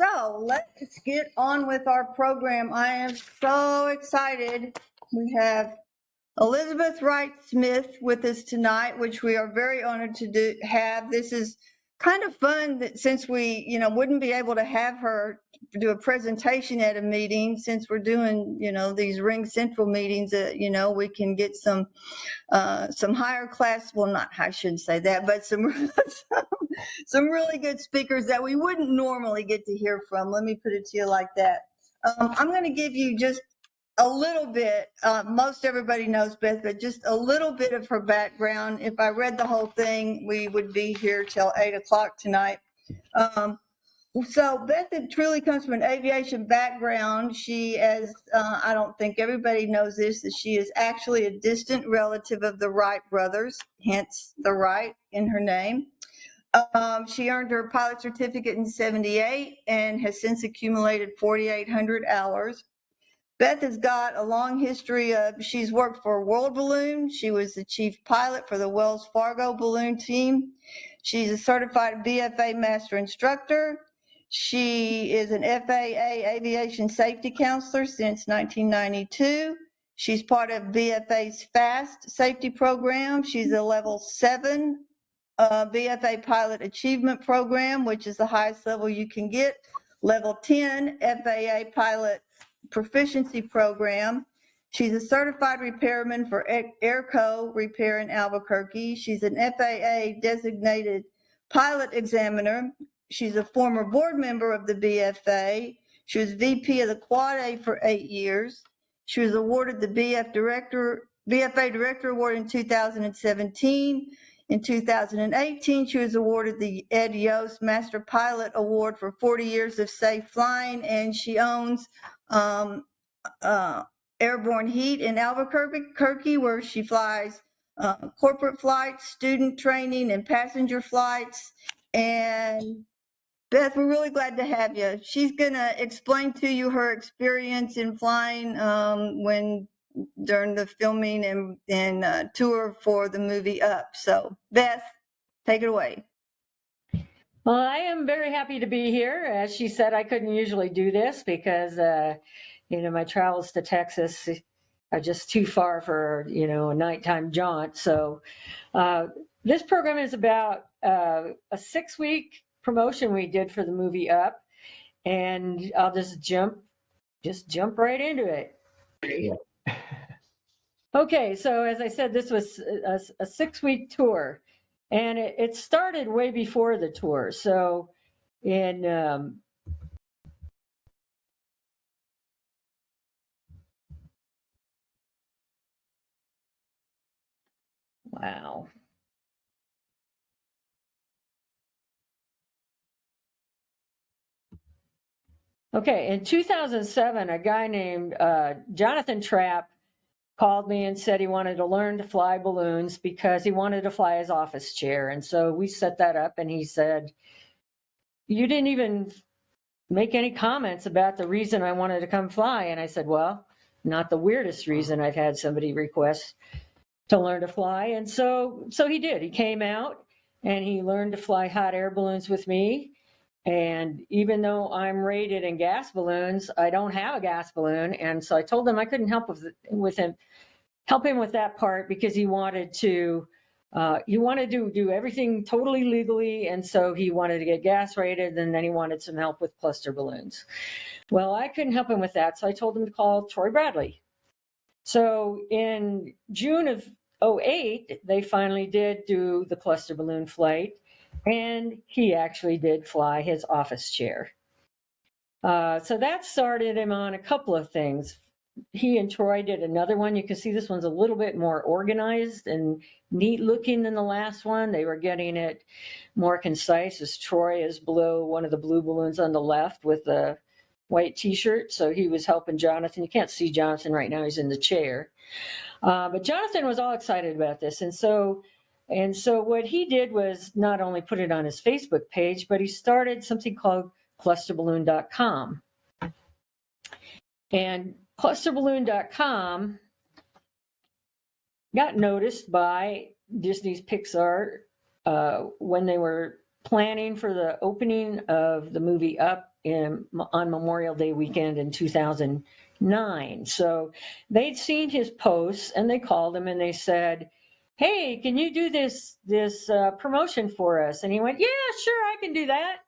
So let's get on with our program. I am so excited. We have Elizabeth Wright-Smith with us tonight, which we are very honored to have. This is kind of fun that since we, wouldn't be able to have her do a presentation at a meeting, since we're doing, these Ring Central meetings, we can get some higher class, well, not, I shouldn't say that, but some really good speakers that we wouldn't normally get to hear from. Let me put it to you like that. I'm going to give you just a little bit, most everybody knows Beth, but just a little bit of her background. If I read the whole thing, we would be here till 8 o'clock tonight. So Beth truly comes from an aviation background. She, as I don't think everybody knows this, that she is actually a distant relative of the Wright brothers, hence the Wright in her name. She earned her pilot certificate in '78 and has since accumulated 4,800 hours. Beth has got a long history of, she's worked for World Balloon. She was the chief pilot for the Wells Fargo balloon team. She's a certified BFA master instructor. She is an FAA aviation safety counselor since 1992. She's part of BFA's FAST safety program. She's a level 7 BFA pilot achievement program, which is the highest level you can get. Level 10 FAA pilot proficiency program. She's a certified repairman for Airco Repair in Albuquerque. She's an FAA designated pilot examiner. She's a former board member of the BFA. She was VP of the Quad A for 8 years. She was awarded the BFA Director Award in 2017. In 2018, she was awarded the Ed Yost Master Pilot Award for 40 years of safe flying, and she owns Airborne Heat in Albuquerque, where she flies corporate flights, student training, and passenger flights. And Beth, we're really glad to have you. She's going to explain to you her experience in flying during the filming and tour for the movie Up. So, Beth, take it away. Well, I am very happy to be here. As she said, I couldn't usually do this because, my travels to Texas are just too far for, a nighttime jaunt. So this program is about a 6-week promotion we did for the movie Up. And I'll just jump right into it. Yeah. Okay, so as I said, this was a 6-week tour, and it started way before the tour. So in wow. Okay, in 2007, a guy named Jonathan Trapp called me and said he wanted to learn to fly balloons because he wanted to fly his office chair. And so we set that up, and he said, "You didn't even make any comments about the reason I wanted to come fly." And I said, "Well, not the weirdest reason I've had somebody request to learn to fly." And so he did. He came out and he learned to fly hot air balloons with me. And even though I'm rated in gas balloons, I don't have a gas balloon. And so I told him I couldn't help him with that part because he wanted to do everything totally legally. And so he wanted to get gas rated, and then he wanted some help with cluster balloons. Well, I couldn't help him with that. So I told him to call Troy Bradley. So in June of 2008, they finally did do the cluster balloon flight. And he actually did fly his office chair. So that started him on a couple of things. He and Troy did another one. You can see this one's a little bit more organized and neat looking than the last one. They were getting it more concise, as Troy is below one of the blue balloons on the left with the white t-shirt. So he was helping Jonathan. You can't see Jonathan right now. He's in the chair. But Jonathan was all excited about this. And so what he did was not only put it on his Facebook page, but he started something called clusterballoon.com. And clusterballoon.com got noticed by Disney's Pixar when they were planning for the opening of the movie Up on Memorial Day weekend in 2009. So they'd seen his posts and they called him and they said, "Hey, can you do this promotion for us?" And he went, "Yeah, sure, I can do that."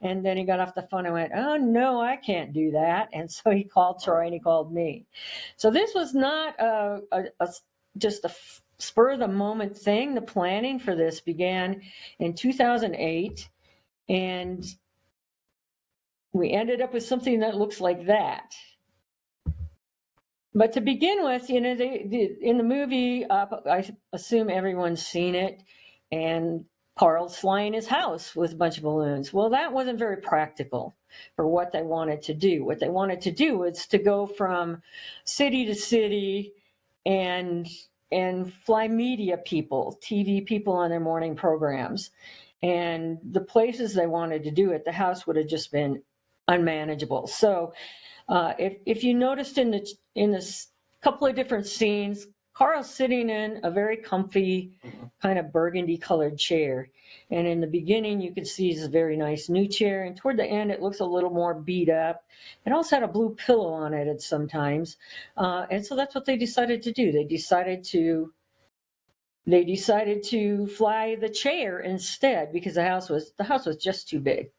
And then he got off the phone and went, "Oh, no, I can't do that." And so he called Troy and he called me. So this was not just a spur of the moment thing. The planning for this began in 2008, and we ended up with something that looks like that. But to begin with, in the movie, I assume everyone's seen it, and Carl's flying his house with a bunch of balloons. Well, that wasn't very practical for what they wanted to do. What they wanted to do was to go from city to city and fly media people, TV people on their morning programs. And the places they wanted to do it, the house would have just been unmanageable. So if you noticed in this couple of different scenes, Carl's sitting in a very comfy kind of burgundy colored chair. And in the beginning, you could see it's a very nice new chair. And toward the end, it looks a little more beat up. It also had a blue pillow on it at sometimes. And so that's what they decided to do. They decided to fly the chair instead because the house was just too big.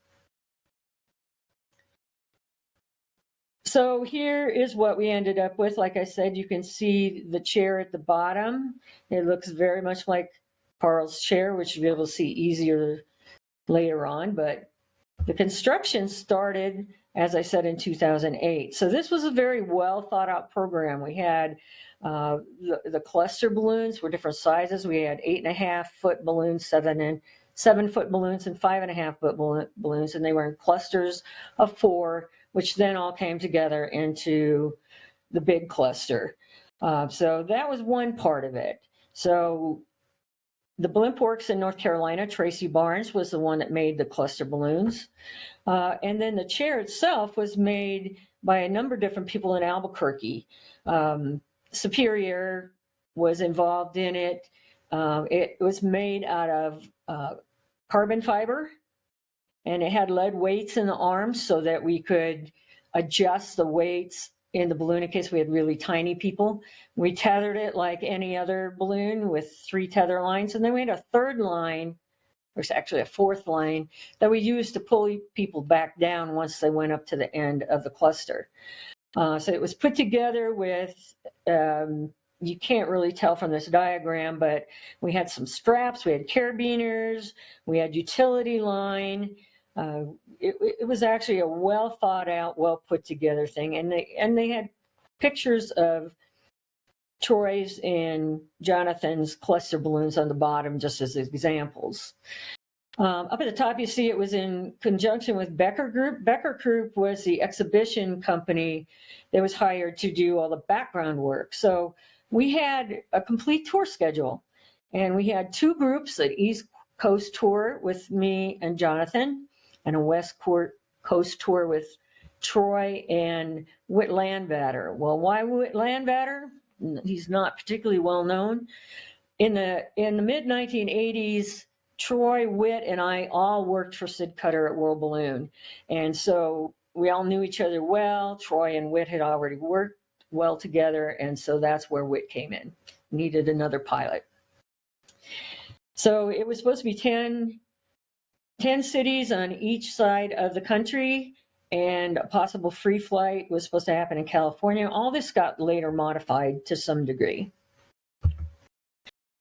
So here is what we ended up with. Like I said, you can see the chair at the bottom. It looks very much like Carl's chair, which you'll be able to see easier later on. But the construction started, as I said, in 2008. So this was a very well thought out program. We had the cluster balloons were different sizes. We had 8.5-foot balloons, 7-foot balloons, and 5.5-foot balloons, and they were in clusters of 4, which then all came together into the big cluster. So that was one part of it. So the Blimp Works in North Carolina, Tracy Barnes was the one that made the cluster balloons. And then the chair itself was made by a number of different people in Albuquerque. Superior was involved in it. It was made out of carbon fiber, and it had lead weights in the arms so that we could adjust the weights in the balloon in case we had really tiny people. We tethered it like any other balloon with 3 tether lines, and then we had a third line, or actually a fourth line, that we used to pull people back down once they went up to the end of the cluster. So it was put together with, you can't really tell from this diagram, but we had some straps, we had carabiners, we had utility line. It was actually a well thought out, well put together thing. And they had pictures of Troy's and Jonathan's cluster balloons on the bottom, just as examples. Up at the top, you see it was in conjunction with Becker Group. Becker Group was the exhibition company that was hired to do all the background work. So we had a complete tour schedule, and we had 2 groups, an East Coast tour with me and Jonathan, and a West Coast tour with Troy and Whit Landvatter. Well, why Whit Landvatter? He's not particularly well known. In the mid-1980s, Troy, Whit, and I all worked for Sid Cutter at World Balloon. And so we all knew each other well. Troy and Whit had already worked well together, and so that's where Whit came in. Needed another pilot. So it was supposed to be 10 cities on each side of the country, and a possible free flight was supposed to happen in California. All this got later modified to some degree.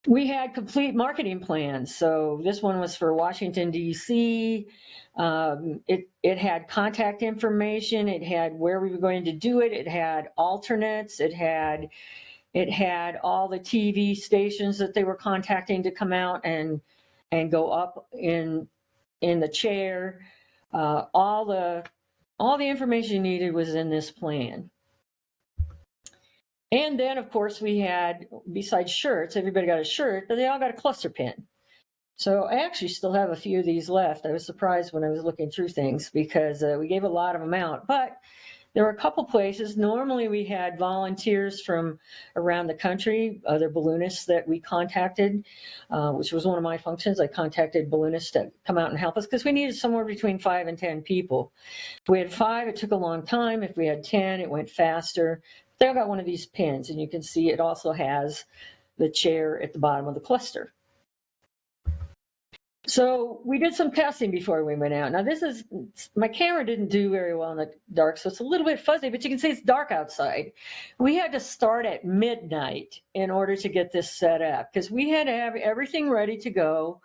We had complete marketing plans. So this one was for Washington, D.C. It had contact information. It had where we were going to do it. It had alternates. It had all the TV stations that they were contacting to come out and go up in the chair. All the information needed was in this plan. And then, of course, we had, besides shirts, everybody got a shirt, but they all got a cluster pin. So I actually still have a few of these left. I was surprised when I was looking through things because we gave a lot of them out. But There were a couple places. Normally we had volunteers from around the country, other balloonists that we contacted, which was one of my functions. I contacted balloonists to come out and help us because we needed somewhere between 5 and 10 people. If we had 5, it took a long time. If we had 10, it went faster. They all got one of these pins, and you can see it also has the chair at the bottom of the cluster. So we did some testing before we went out. Now my camera didn't do very well in the dark, so it's a little bit fuzzy, but you can see it's dark outside. We had to start at midnight in order to get this set up because we had to have everything ready to go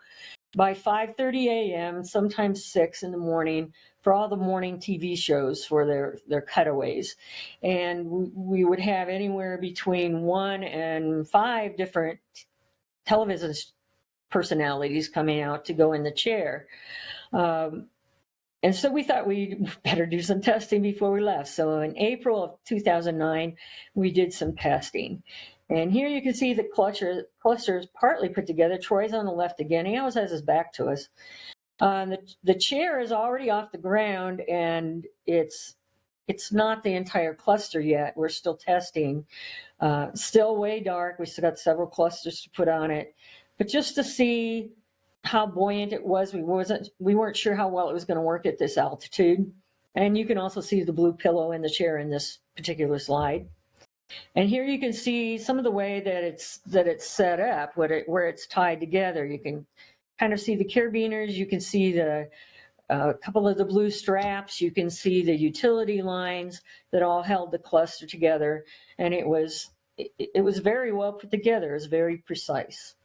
by 5:30 a.m., sometimes 6 in the morning for all the morning TV shows for their cutaways. And we would have anywhere between 1 and 5 different television personalities coming out to go in the chair. And so we thought we'd better do some testing before we left. So in April of 2009, we did some testing. And here you can see the cluster is partly put together. Troy's on the left again. He always has his back to us. The chair is already off the ground, and it's not the entire cluster yet. We're still testing. Still way dark. We still got several clusters to put on it. But just to see how buoyant it was, we weren't sure how well it was going to work at this altitude. And you can also see the blue pillow in the chair in this particular slide. And here you can see some of the way that it's set up, where it's tied together. You can kind of see the carabiners. You can see the couple of the blue straps. You can see the utility lines that all held the cluster together. And it was very well put together. It was very precise.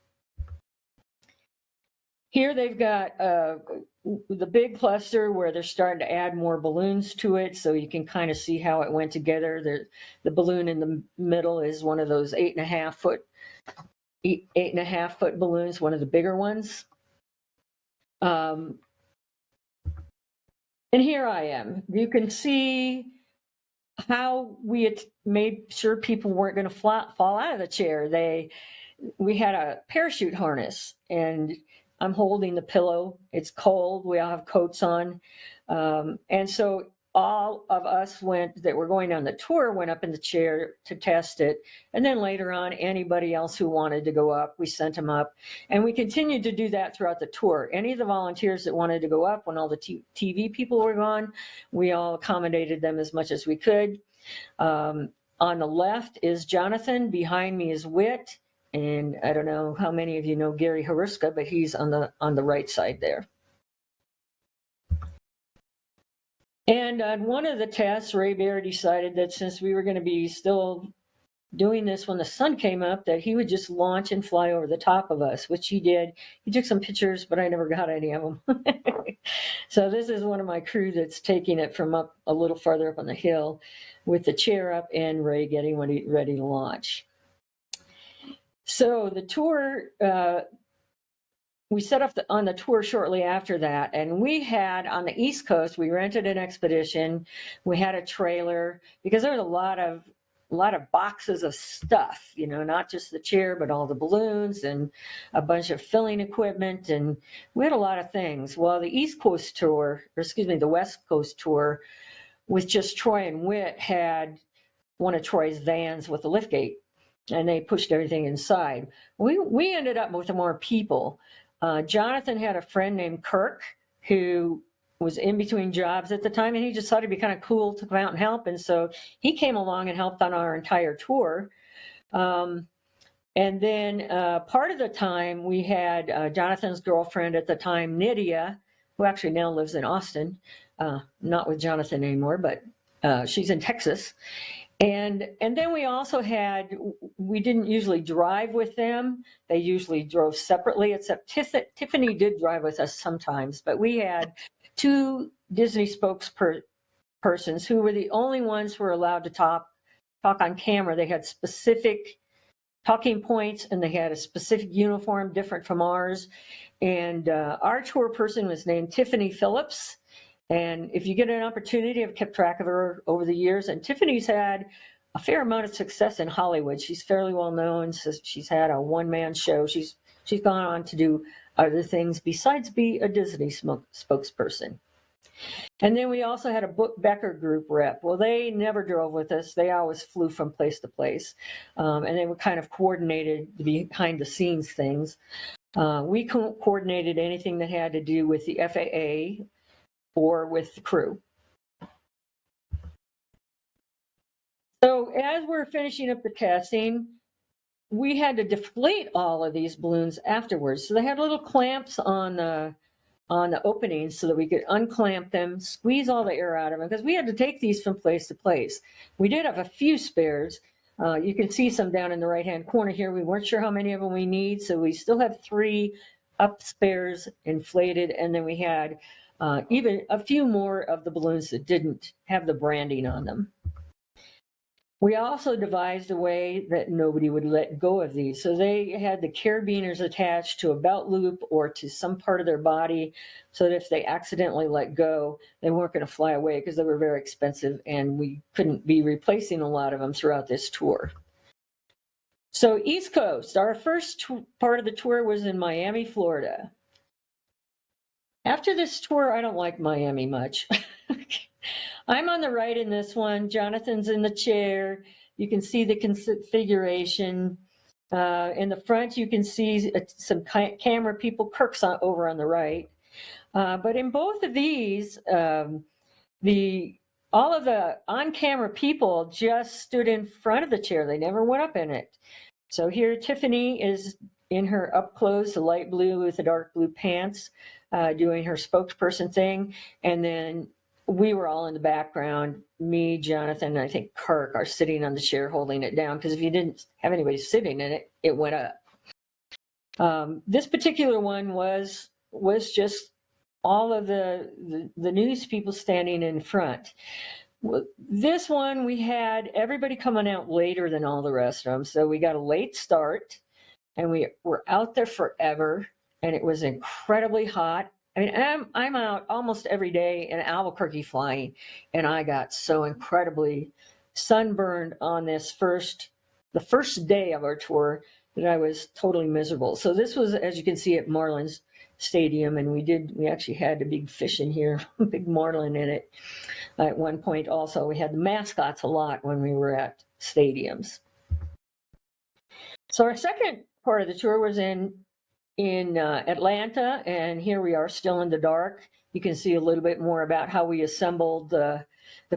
Here they've got the big cluster where they're starting to add more balloons to it, so you can kind of see how it went together. The balloon in the middle is one of those 8.5 foot balloons, one of the bigger ones. And here I am. You can see how we had made sure people weren't going to fall out of the chair. We had a parachute harness, and I'm holding the pillow. It's cold. We all have coats on. And so all of us that were going on the tour went up in the chair to test it. And then later on, anybody else who wanted to go up, we sent them up. And we continued to do that throughout the tour. Any of the volunteers that wanted to go up when all the TV people were gone, we all accommodated them as much as we could. On the left is Jonathan. Behind me is Whit. And I don't know how many of you know Gary Haruska, but he's on the right side there. And on one of the tests, Ray Bear decided that since we were going to be still doing this when the sun came up, that he would just launch and fly over the top of us, which he did. He took some pictures, but I never got any of them. So this is one of my crew that's taking it from up a little farther up on the hill with the chair up and Ray getting ready to launch. So the tour, we set up on the tour shortly after that, and we had on the East Coast, we rented an expedition. We had a trailer because there was a lot of boxes of stuff, not just the chair, but all the balloons and a bunch of filling equipment, and we had a lot of things. Well, the West Coast tour with just Troy and Whit had one of Troy's vans with a liftgate. And they pushed everything inside. We ended up with more people. Jonathan had a friend named Kirk who was in between jobs at the time, and he just thought it'd be kind of cool to come out and help. And so he came along and helped on our entire tour. And then part of the time we had Jonathan's girlfriend at the time, Nydia, who actually now lives in Austin, not with Jonathan anymore, but she's in Texas. And then we also we didn't usually drive with them. They usually drove separately, except Tiffany did drive with us sometimes. But we had 2 Disney spokespersons who were the only ones who were allowed to talk on camera. They had specific talking points, and they had a specific uniform different from ours. And our tour person was named Tiffany Phillips. And if you get an opportunity, I've kept track of her over the years. And Tiffany's had a fair amount of success in Hollywood. She's fairly well known. She's had a one-man show. She's gone on to do other things besides be a Disney spokesperson. And then we also had a Becker group rep. Well, they never drove with us. They always flew from place to place. And they were kind of coordinated the behind the scenes things. We coordinated anything that had to do with the FAA or with the crew. So as we're finishing up the testing, we had to deflate all of these balloons afterwards. So they had little clamps on the openings so that we could unclamp them, squeeze all the air out of them, because we had to take these from place to place. We did have a few spares. You can see some down in the right-hand corner here. We weren't sure how many of them we need, so we still have 3 up spares inflated, and then we had even a few more of the balloons that didn't have the branding on them. We also devised a way that nobody would let go of these. So they had the carabiners attached to a belt loop or to some part of their body so that if they accidentally let go, they weren't going to fly away because they were very expensive and we couldn't be replacing a lot of them throughout this tour. So East Coast, our first part of the tour was in Miami, Florida. After this tour, I don't like Miami much. I'm on the right in this one. Jonathan's in the chair. You can see the configuration. In the front, you can see some camera people. Kirk's over on the right. But in both of these, all of the on-camera people just stood in front of the chair. They never went up in it. So here, Tiffany is in her up close, the light blue with the dark blue pants, doing her spokesperson thing. And then we were all in the background. Me, Jonathan, and I think Kirk are sitting on the chair holding it down because if you didn't have anybody sitting in it, it went up. This particular one was just all of the news people standing in front. This one, we had everybody coming out later than all the rest of them. So we got a late start and we were out there forever and it was incredibly hot. I mean, I'm out almost every day in Albuquerque flying, and I got so incredibly sunburned on the first day of our tour that I was totally miserable. So this was, as you can see, at Marlins Stadium, and we actually had a big fish in here, a big marlin in it. At one point also, we had the mascots a lot when we were at stadiums. So our second part of the tour was in Atlanta, and here we are still in the dark. You can see a little bit more about how we assembled the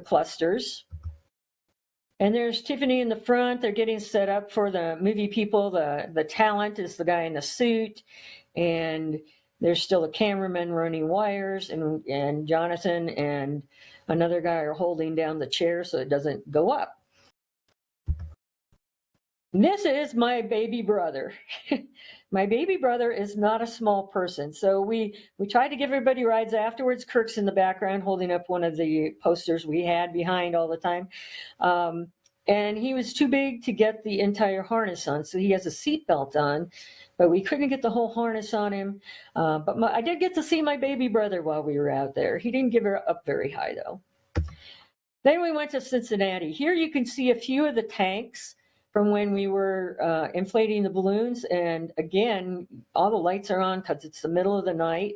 clusters. And there's Tiffany in the front. They're getting set up for the movie people. The talent is the guy in the suit, and there's still a cameraman running wires, and Jonathan and another guy are holding down the chair so it doesn't go up. This is my baby brother. My baby brother is not a small person. So we tried to give everybody rides afterwards. Kirk's in the background holding up one of the posters we had behind all the time. And he was too big to get the entire harness on. So he has a seatbelt on, but we couldn't get the whole harness on him. But I did get to see my baby brother while we were out there. He didn't give her up very high though. Then we went to Cincinnati. Here you can see a few of the tanks from when we were inflating the balloons. And again, all the lights are on because it's the middle of the night.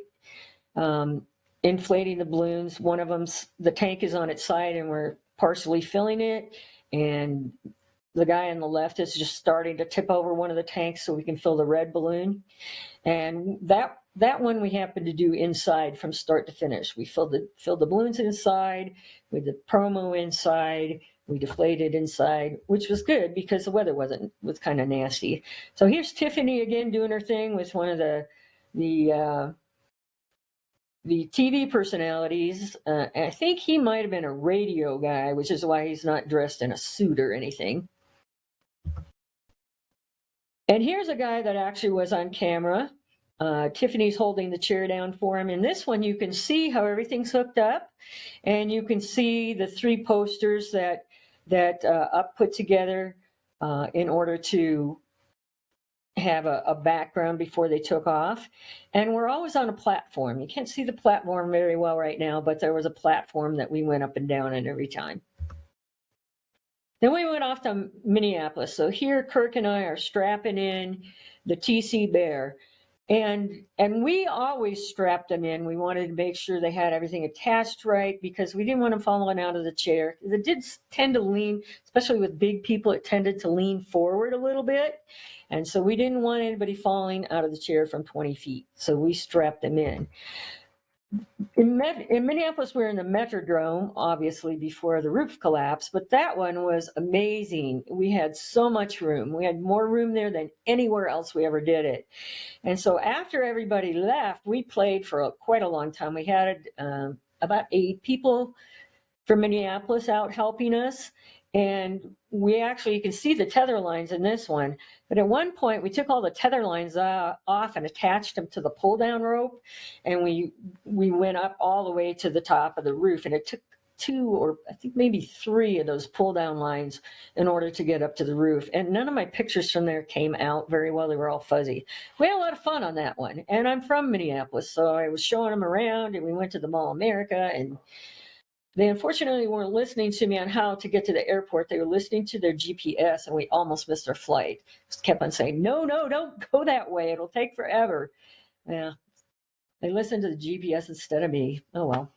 Inflating the balloons, one of them's, the tank is on its side and we're partially filling it. And the guy on the left is just starting to tip over one of the tanks so we can fill the red balloon. And that one we happened to do inside from start to finish. We filled the balloons inside, we did promo inside, we deflated inside, which was good because the weather was kind of nasty. So here's Tiffany again doing her thing with one of the TV personalities. I think he might have been a radio guy, which is why he's not dressed in a suit or anything. And here's a guy that actually was on camera. Tiffany's holding the chair down for him. In this one, you can see how everything's hooked up, and you can see the 3 posters that Up put together in order to have a background before they took off. And we're always on a platform. You can't see the platform very well right now, but there was a platform that we went up and down in every time. Then we went off to Minneapolis. So here, Kirk and I are strapping in the TC Bear. And we always strapped them in. We wanted to make sure they had everything attached right because we didn't want them falling out of the chair. It did tend to lean, especially with big people, it tended to lean forward a little bit. And so we didn't want anybody falling out of the chair from 20 feet. So we strapped them in. In Minneapolis, we were in the Metrodrome, obviously, before the roof collapsed, but that one was amazing. We had so much room. We had more room there than anywhere else we ever did it. And so after everybody left, we played for quite a long time. We had about 8 people from Minneapolis out helping us. And we actually, you can see the tether lines in this one. But at one point, we took all the tether lines off and attached them to the pull-down rope. And we went up all the way to the top of the roof. And it took 2 or I think maybe 3 of those pull-down lines in order to get up to the roof. And none of my pictures from there came out very well. They were all fuzzy. We had a lot of fun on that one. And I'm from Minneapolis, so I was showing them around. And we went to the Mall of America, and they unfortunately weren't listening to me on how to get to the airport. They were listening to their GPS, and we almost missed our flight. Just kept on saying, no, don't go that way. It'll take forever. Yeah, they listened to the GPS instead of me. Oh, well.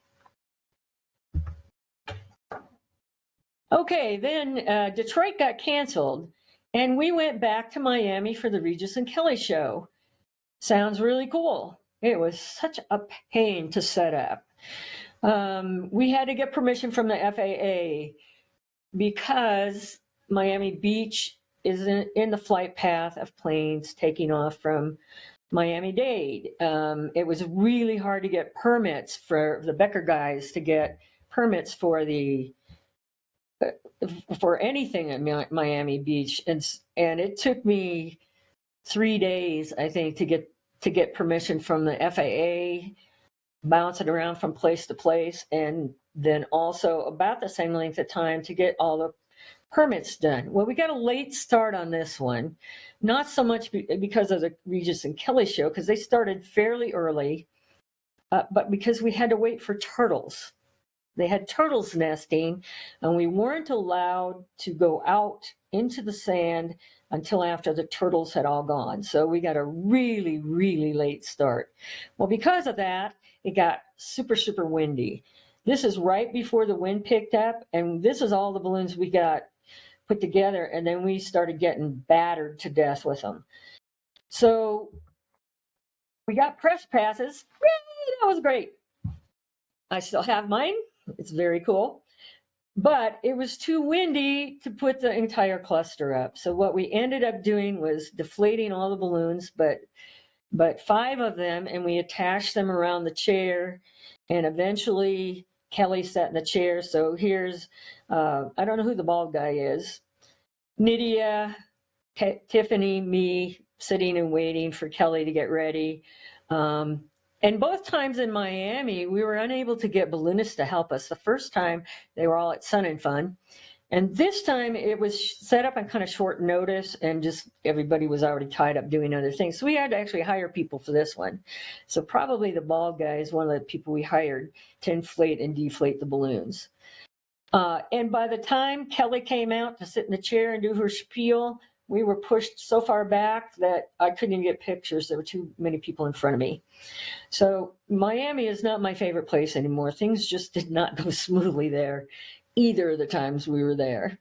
Okay, then Detroit got canceled, and we went back to Miami for the Regis and Kelly show. Sounds really cool. It was such a pain to set up. We had to get permission from the FAA because Miami Beach is in the flight path of planes taking off from Miami-Dade. It was really hard to get permits for the Becker guys to get permits for anything at Miami Beach, and it took me 3 days, I think, to get permission from the FAA. Bouncing around from place to place, and then also about the same length of time to get all the permits done. Well, we got a late start on this one, not so much because of the Regis and Kelly show, because they started fairly early, but because we had to wait for turtles. They had turtles nesting, and we weren't allowed to go out into the sand until after the turtles had all gone. So we got a really, really late start. Well, because of that, it got super, super windy. This is right before the wind picked up, and this is all the balloons we got put together, and then we started getting battered to death with them. So we got press passes. Yay, that was great. I still have mine. It's very cool. But it was too windy to put the entire cluster up. So what we ended up doing was deflating all the balloons, but 5 of them, and we attached them around the chair, and eventually Kelly sat in the chair. So here's, I don't know who the bald guy is, Nydia, Tiffany, me, sitting and waiting for Kelly to get ready. And both times in Miami, we were unable to get balloonists to help us. The first time, they were all at Sun and Fun. And this time, it was set up on kind of short notice, and just everybody was already tied up doing other things. So we had to actually hire people for this one. So probably the bald guy is one of the people we hired to inflate and deflate the balloons. And by the time Kelly came out to sit in the chair and do her spiel, we were pushed so far back that I couldn't even get pictures. There were too many people in front of me. So Miami is not my favorite place anymore. Things just did not go smoothly there either of the times we were there.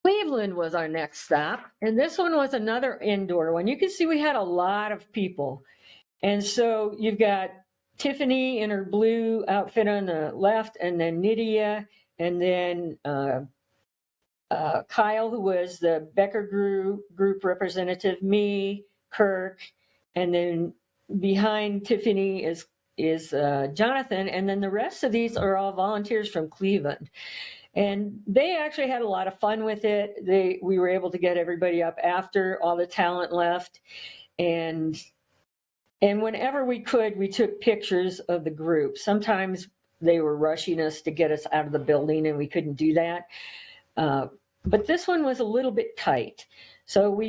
Cleveland was our next stop, and this one was another indoor one. You can see we had a lot of people. And so you've got Tiffany in her blue outfit on the left, and then Nydia, and then Kyle, who was the Becker group representative, me, Kirk, and then behind Tiffany is Jonathan, and then the rest of these are all volunteers from Cleveland. And they actually had a lot of fun with it. We were able to get everybody up after all the talent left, and whenever we could, we took pictures of the group. Sometimes they were rushing us to get us out of the building, and we couldn't do that. But this one was a little bit tight. So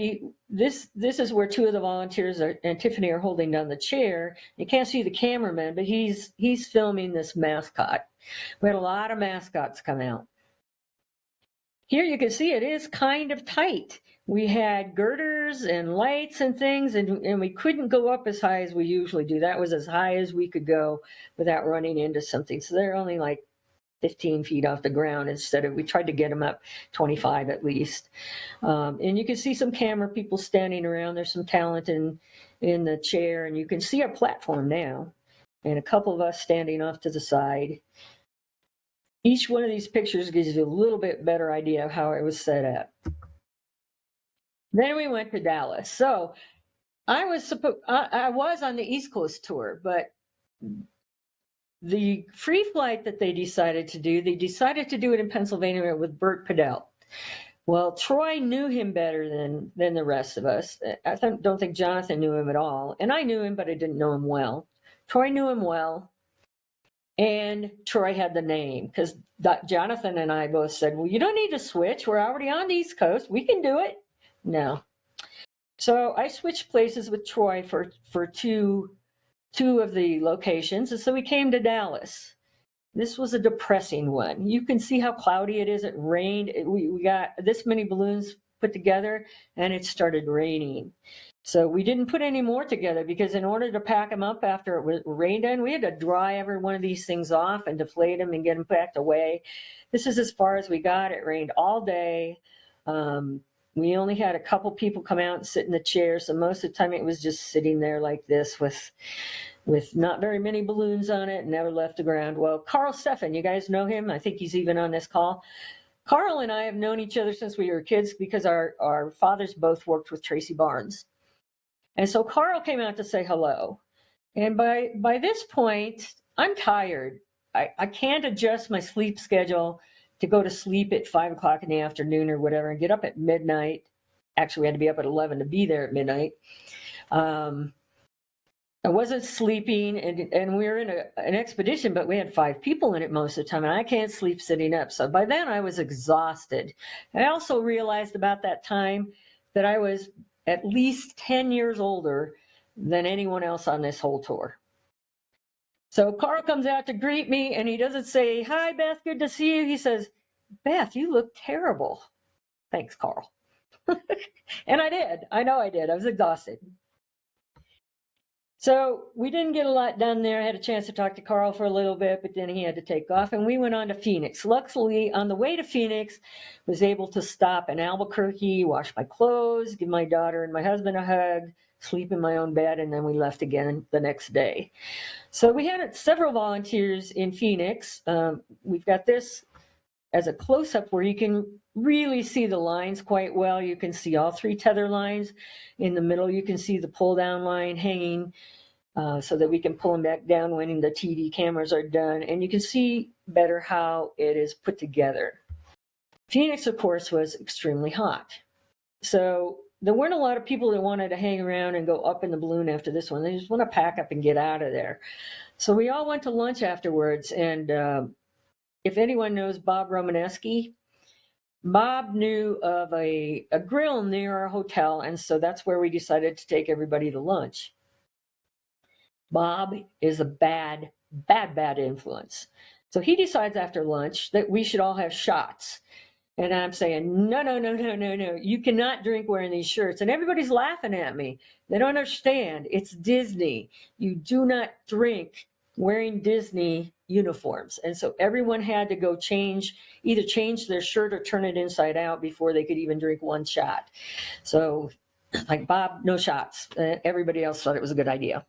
this is where 2 of the volunteers and Tiffany are holding down the chair. You can't see the cameraman, but he's filming this mascot. We had a lot of mascots come out. Here you can see it is kind of tight. We had girders and lights and things, and we couldn't go up as high as we usually do. That was as high as we could go without running into something. So they're only like 15 feet off the ground instead of, we tried to get them up 25 at least. And you can see some camera people standing around. There's some talent in the chair, and you can see our platform now, and a couple of us standing off to the side. Each one of these pictures gives you a little bit better idea of how it was set up. Then we went to Dallas. So I was on the East Coast tour, but the free flight that they decided to do it in Pennsylvania with Bert Padell. Well, Troy knew him better than the rest of us. I don't think Jonathan knew him at all. And I knew him, but I didn't know him well. Troy knew him well. And Troy had the name, because Jonathan and I both said, well, you don't need to switch. We're already on the East Coast. We can do it. No. So I switched places with Troy for two of the locations. And so we came to Dallas. This was a depressing one. You can see how cloudy it is. It rained. We got this many balloons put together, and it started raining. So we didn't put any more together, because in order to pack them up after it rained in, we had to dry every one of these things off and deflate them and get them packed away. This is as far as we got. It rained all day. We only had a couple people come out and sit in the chairs. So most of the time it was just sitting there like this with not very many balloons on it, and never left the ground. Well, Carl Steffen, you guys know him. I think he's even on this call. Carl and I have known each other since we were kids, because our fathers both worked with Tracy Barnes. And so Carl came out to say hello. And by this point, I'm tired. I can't adjust my sleep schedule to go to sleep at 5 o'clock in the afternoon or whatever and get up at midnight. Actually, we had to be up at 11 to be there at midnight. I wasn't sleeping, and we were in an expedition, but we had 5 people in it most of the time, and I can't sleep sitting up. So by then I was exhausted. I also realized about that time that I was at least 10 years older than anyone else on this whole tour. So Carl comes out to greet me, and he doesn't say, hi, Beth, good to see you. He says, Beth, you look terrible. Thanks, Carl. And I did. I know I did. I was exhausted. So we didn't get a lot done there. I had a chance to talk to Carl for a little bit, but then he had to take off, and we went on to Phoenix. Luckily, on the way to Phoenix, was able to stop in Albuquerque, wash my clothes, give my daughter and my husband a hug, sleep in my own bed, and then we left again the next day. So we had several volunteers in Phoenix. We've got this as a close-up where you can really see the lines quite well. You can see all 3 tether lines. In the middle, you can see the pull-down line hanging so that we can pull them back down when the TV cameras are done. And you can see better how it is put together. Phoenix, of course, was extremely hot. So there weren't a lot of people that wanted to hang around and go up in the balloon after this one. They just want to pack up and get out of there. So we all went to lunch afterwards, and if anyone knows Bob Romaneski, Bob knew of a grill near our hotel, and so that's where we decided to take everybody to lunch. Bob is a bad influence. So he decides after lunch that we should all have shots. And I'm saying, no. You cannot drink wearing these shirts. And everybody's laughing at me. They don't understand. It's Disney. You do not drink wearing Disney uniforms. And so everyone had to go either change their shirt or turn it inside out before they could even drink one shot. So like, Bob, no shots. Everybody else thought it was a good idea.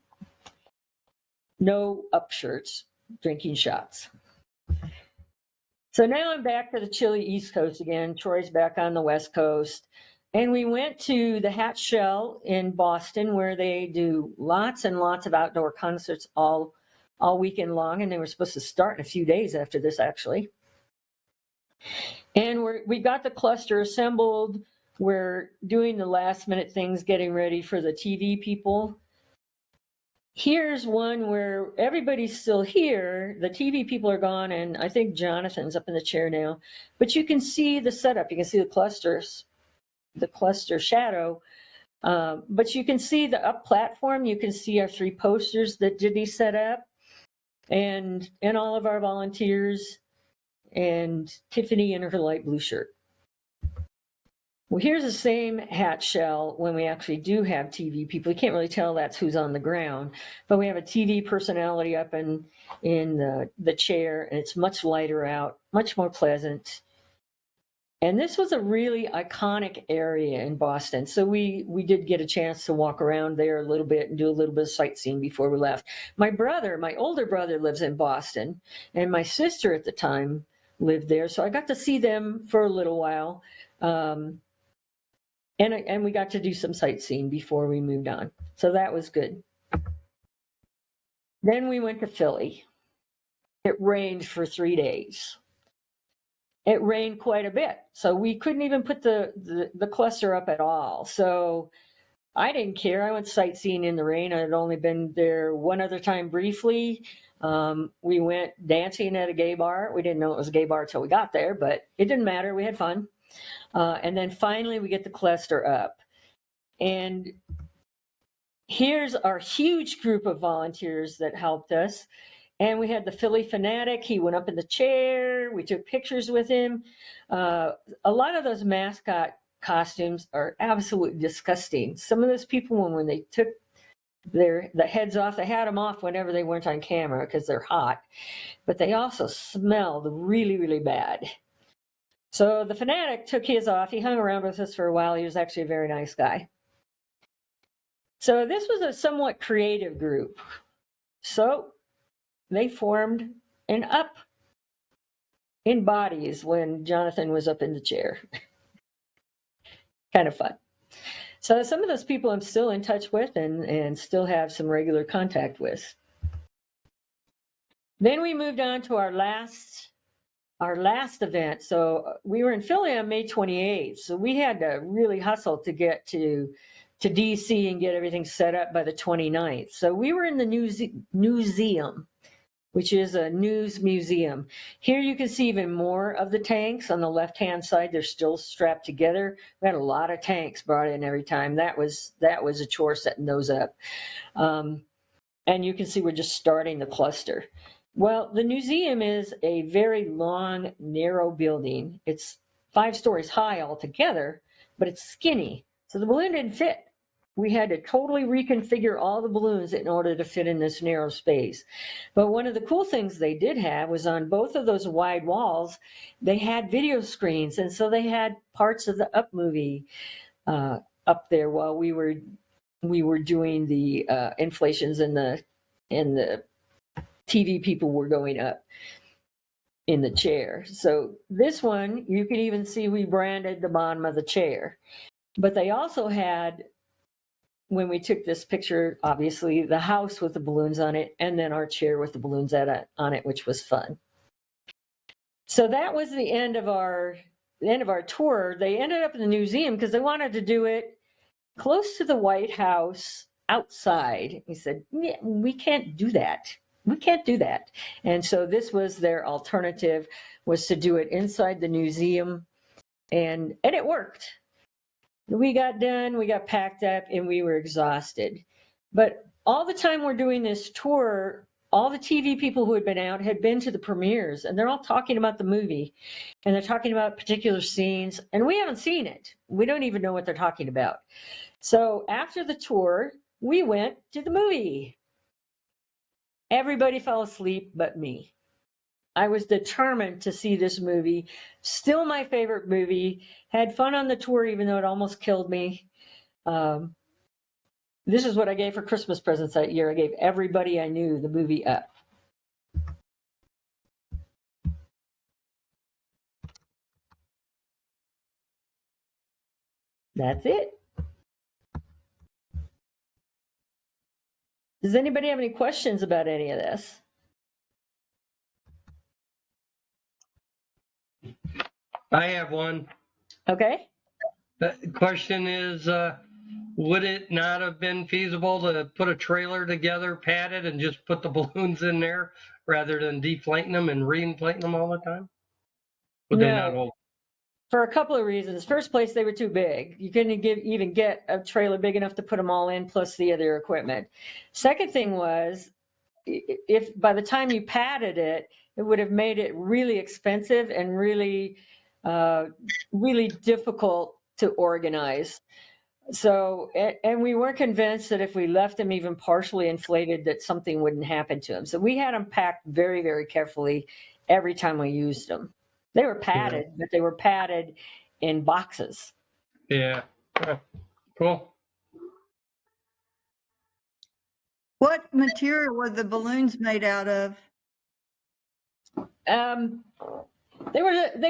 No up shirts, drinking shots. So now I'm back to the chilly East Coast again. Troy's back on the West Coast. And we went to the Hatch Shell in Boston, where they do lots and lots of outdoor concerts all weekend long. And they were supposed to start in a few days after this, actually. And we got the cluster assembled. We're doing the last minute things, getting ready for the TV people. Here's one where everybody's still here. The TV people are gone, and I think Jonathan's up in the chair now. But you can see the setup. You can see the cluster shadow. But you can see the up platform. You can see our 3 posters that Diddy set up, and all of our volunteers, and Tiffany in her light blue shirt. Well, here's the same hat shell when we actually do have TV people. You can't really tell that's who's on the ground, but we have a TV personality up in the chair, and it's much lighter out, much more pleasant. And this was a really iconic area in Boston. So we did get a chance to walk around there a little bit and do a little bit of sightseeing before we left. My older brother lives in Boston, and my sister at the time lived there. So I got to see them for a little while. And we got to do some sightseeing before we moved on. So that was good. Then we went to Philly. It rained for 3 days. It rained quite a bit. So we couldn't even put the cluster up at all. So I didn't care. I went sightseeing in the rain. I had only been there one other time briefly. We went dancing at a gay bar. We didn't know it was a gay bar until we got there, but it didn't matter. We had fun. And then finally we get the cluster up. And here's our huge group of volunteers that helped us. And we had the Philly fanatic. He went up in the chair. We took pictures with him. A lot of those mascot costumes are absolutely disgusting. Some of those people, when they took the heads off, they had them off whenever they weren't on camera because they're hot. But they also smelled really, really bad. So the fanatic took his off. He hung around with us for a while. He was actually a very nice guy. So this was a somewhat creative group. So they formed an up in bodies when Jonathan was up in the chair. Kind of fun. So some of those people I'm still in touch with and still have some regular contact with. Then we moved on to our last event. So we were in Philly on May 28th. So we had to really hustle to get to DC and get everything set up by the 29th. So we were in the museum, which is a news museum. Here you can see even more of the tanks on the left-hand side. They're still strapped together. We had a lot of tanks brought in every time. That was a chore setting those up. And you can see we're just starting the cluster. Well, the museum is a very long, narrow building. It's 5 stories high altogether, but it's skinny. So the balloon didn't fit. We had to totally reconfigure all the balloons in order to fit in this narrow space. But one of the cool things they did have was on both of those wide walls, they had video screens. And so they had parts of the Up movie up there while we were doing the inflations and the TV people were going up in the chair. So this one, you can even see we branded the bottom of the chair. But they also had, when we took this picture, obviously the house with the balloons on it, and then our chair with the balloons on it, which was fun. So that was the end of our tour. They ended up in the museum because they wanted to do it close to the White House outside. He said, yeah, we can't do that. We can't do that. And so this was their alternative, was to do it inside the museum. And it worked. We got done, we got packed up, and we were exhausted. But all the time we're doing this tour, all the TV people who had been out had been to the premieres, and they're all talking about the movie, and they're talking about particular scenes, and we haven't seen it. We don't even know what they're talking about. So after the tour, we went to the movie. Everybody fell asleep but me. I was determined to see this movie. Still my favorite movie. Had fun on the tour, even though it almost killed me. This is what I gave for Christmas presents that year. I gave everybody I knew the movie Up. That's it. Does anybody have any questions about any of this? I have one. Okay. The question is, would it not have been feasible to put a trailer together, padded, and just put the balloons in there rather than deflating them and re-inflating them all the time? Would they not hold? For a couple of reasons. First place, they were too big. You couldn't even get a trailer big enough to put them all in, plus the other equipment. Second thing was, if by the time you padded it, it would have made it really expensive and really, really difficult to organize. So, and we weren't convinced that if we left them even partially inflated, that something wouldn't happen to them. So we had them packed very, very carefully every time we used them. They were padded, but they were padded in boxes. Yeah. Cool. What material were the balloons made out of? They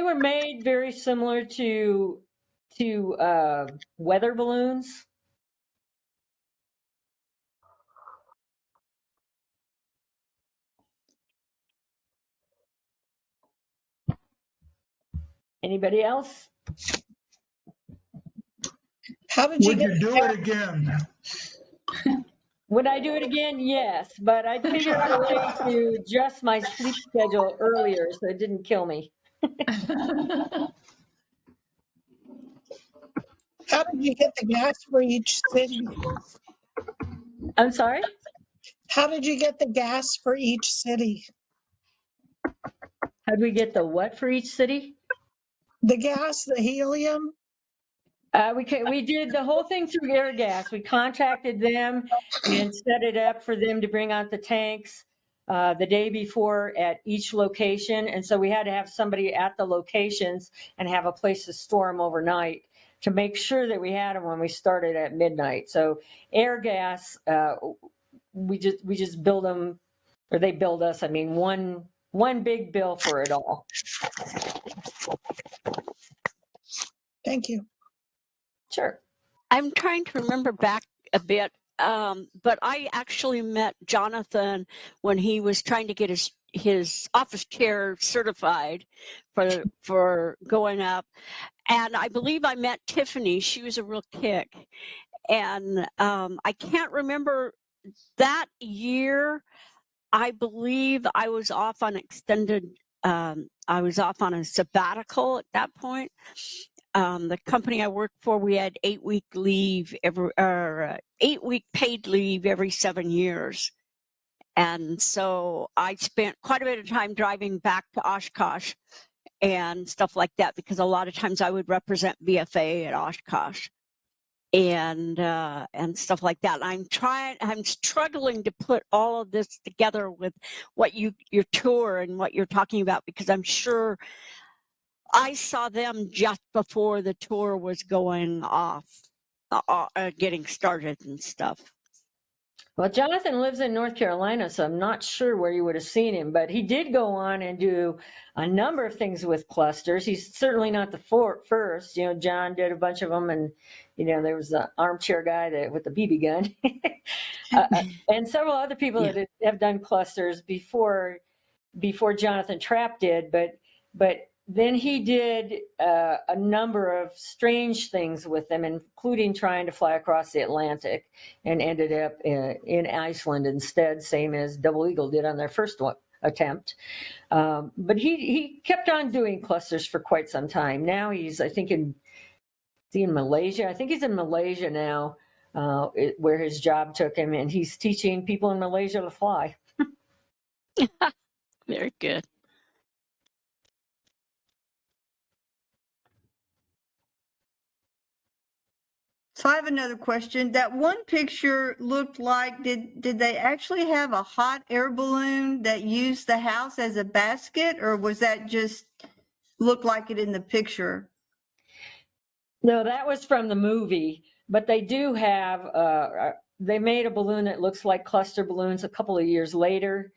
were made very similar to weather balloons. Anybody else? How did you Would get you do it again? Would I do it again? Yes, but I'd figure out a way to adjust my sleep schedule earlier so it didn't kill me. how did you get the gas for each city? I'm sorry? How did you get the gas for each city? How'd we get the what for each city? The gas, the helium? We did the whole thing through Airgas. We contacted them and set it up for them to bring out the tanks the day before at each location. And so we had to have somebody at the locations and have a place to store them overnight to make sure that we had them when we started at midnight. So Airgas, we just build them, or they build us. I mean, one big bill for it all. Thank you. Sure. I'm trying to remember back a bit, but I actually met Jonathan when he was trying to get his office chair certified for going up, and I believe I met Tiffany. She was a real kick, and I can't remember that year. I believe I was off on extended. I was off on a sabbatical at that point. The company I worked for, we had 8-week leave 8-week paid leave every 7 years. And so I spent quite a bit of time driving back to Oshkosh and stuff like that, because a lot of times I would represent BFA at Oshkosh and stuff like that. I'm struggling to put all of this together with what your tour and what you're talking about, because I'm sure I saw them just before the tour was going off, getting started and stuff. Well, Jonathan lives in North Carolina, so I'm not sure where you would have seen him, but he did go on and do a number of things with clusters. He's certainly not the first. You know, John did a bunch of them, and, you know, there was the armchair guy with the BB gun, and several other people that have done clusters before Jonathan Trapp did, but then he did a number of strange things with them, including trying to fly across the Atlantic, and ended up in Iceland instead, same as Double Eagle did on their first attempt. But he kept on doing clusters for quite some time. Now he's, I think, in Malaysia. I think he's in Malaysia now, where his job took him, and he's teaching people in Malaysia to fly. Very good. So I have another question. That one picture looked like, did they actually have a hot air balloon that used the house as a basket, or was that just look like it in the picture? No, that was from the movie, but they do have, they made a balloon that looks like cluster balloons a couple of years later.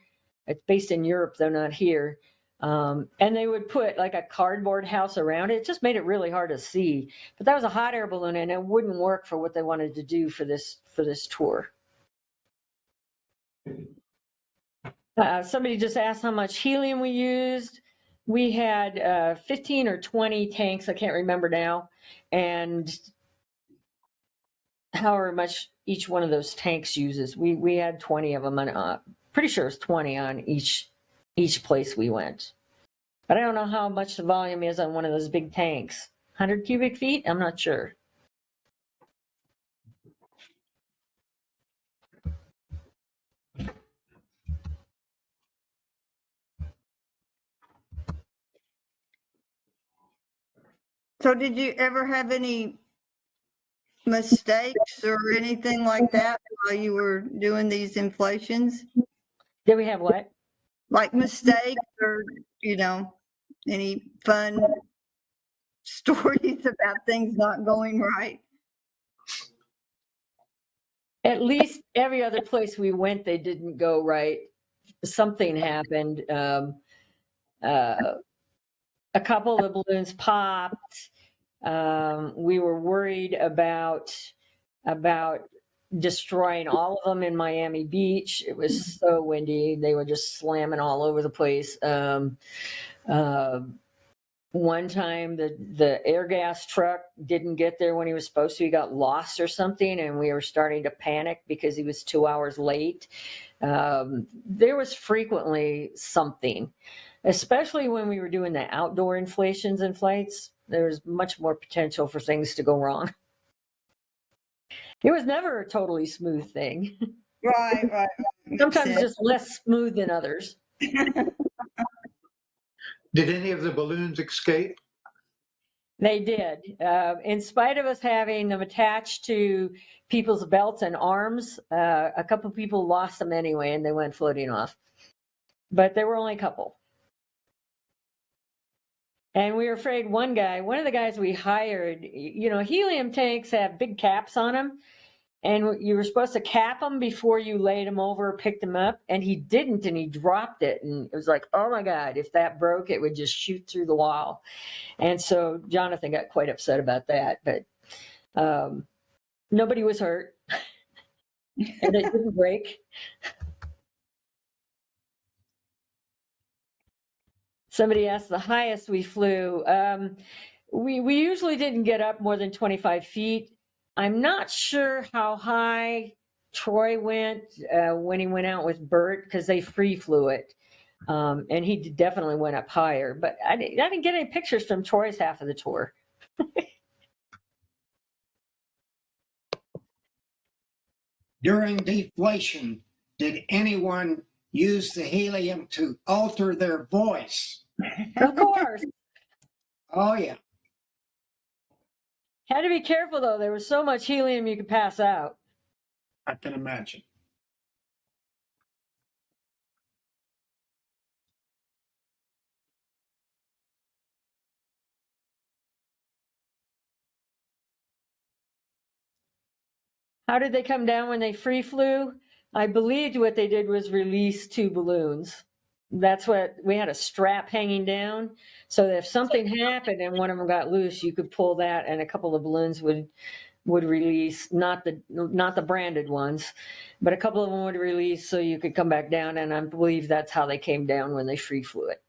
It's based in Europe, though not here. And they would put like a cardboard house around it. It just made it really hard to see. But that was a hot air balloon, and it wouldn't work for what they wanted to do for this tour. Somebody just asked how much helium we used. We had 15 or 20 tanks, I can't remember now, and however much each one of those tanks uses. We had 20 of them, and pretty sure it's 20 on each place we went. But I don't know how much the volume is on one of those big tanks. 100 cubic feet? I'm not sure. So did you ever have any mistakes or anything like that while you were doing these inflations? Did we have what? Like mistakes or, any fun stories about things not going right? At least every other place we went, they didn't go right. Something happened. A couple of balloons popped. We were worried about destroying all of them in Miami Beach. It was so windy; they were just slamming all over the place. One time, the air gas truck didn't get there when he was supposed to. He got lost or something, and we were starting to panic because he was 2 hours late. There was frequently something, especially when we were doing the outdoor inflations and flights. There was much more potential for things to go wrong. It was never a totally smooth thing. Right. Sometimes Makes just less smooth than others. Did any of the balloons escape? They did. In spite of us having them attached to people's belts and arms, a couple people lost them anyway, and they went floating off. But there were only a couple. And we were afraid one of the guys we hired, helium tanks have big caps on them. And you were supposed to cap them before you laid them over or picked them up. And he didn't, and he dropped it. And it was like, oh my God, if that broke, it would just shoot through the wall. And so Jonathan got quite upset about that. But nobody was hurt. And it didn't break. Somebody asked the highest we flew. We usually didn't get up more than 25 feet. I'm not sure how high Troy went when he went out with Bert, because they free flew it. And he definitely went up higher. But I didn't get any pictures from Troy's half of the tour. During deflation, did anyone use the helium to alter their voice? Of course. Oh, yeah. Had to be careful, though. There was so much helium you could pass out. I can imagine. How did they come down when they free flew? I believed what they did was release 2 balloons. That's what we had, a strap hanging down, so that if something happened and one of them got loose, you could pull that, and a couple of balloons would release, not the branded ones, but a couple of them would release, so you could come back down. And I believe that's how they came down when they free flew it.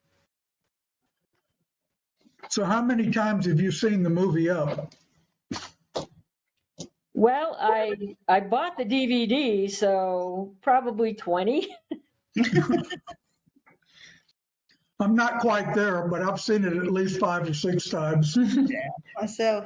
So how many times have you seen the movie Up? Well, I bought the DVD, so probably 20. I'm not quite there, but I've seen it at least 5 or 6 times. Myself.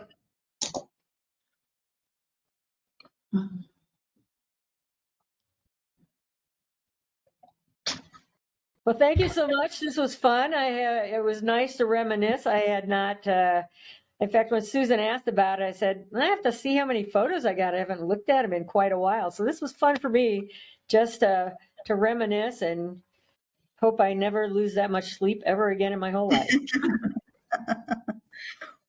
Well, thank you so much. This was fun. It was nice to reminisce. I had not, in fact, when Susan asked about it, I said, I have to see how many photos I got. I haven't looked at them in quite a while. So this was fun for me, just to reminisce, and hope I never lose that much sleep ever again in my whole life.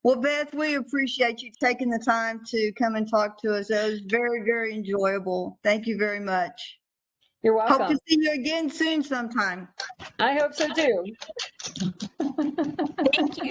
Well, Beth, we appreciate you taking the time to come and talk to us. It was very, very enjoyable. Thank you very much. You're Hope welcome. to see you again soon sometime. I hope so too. Thank you.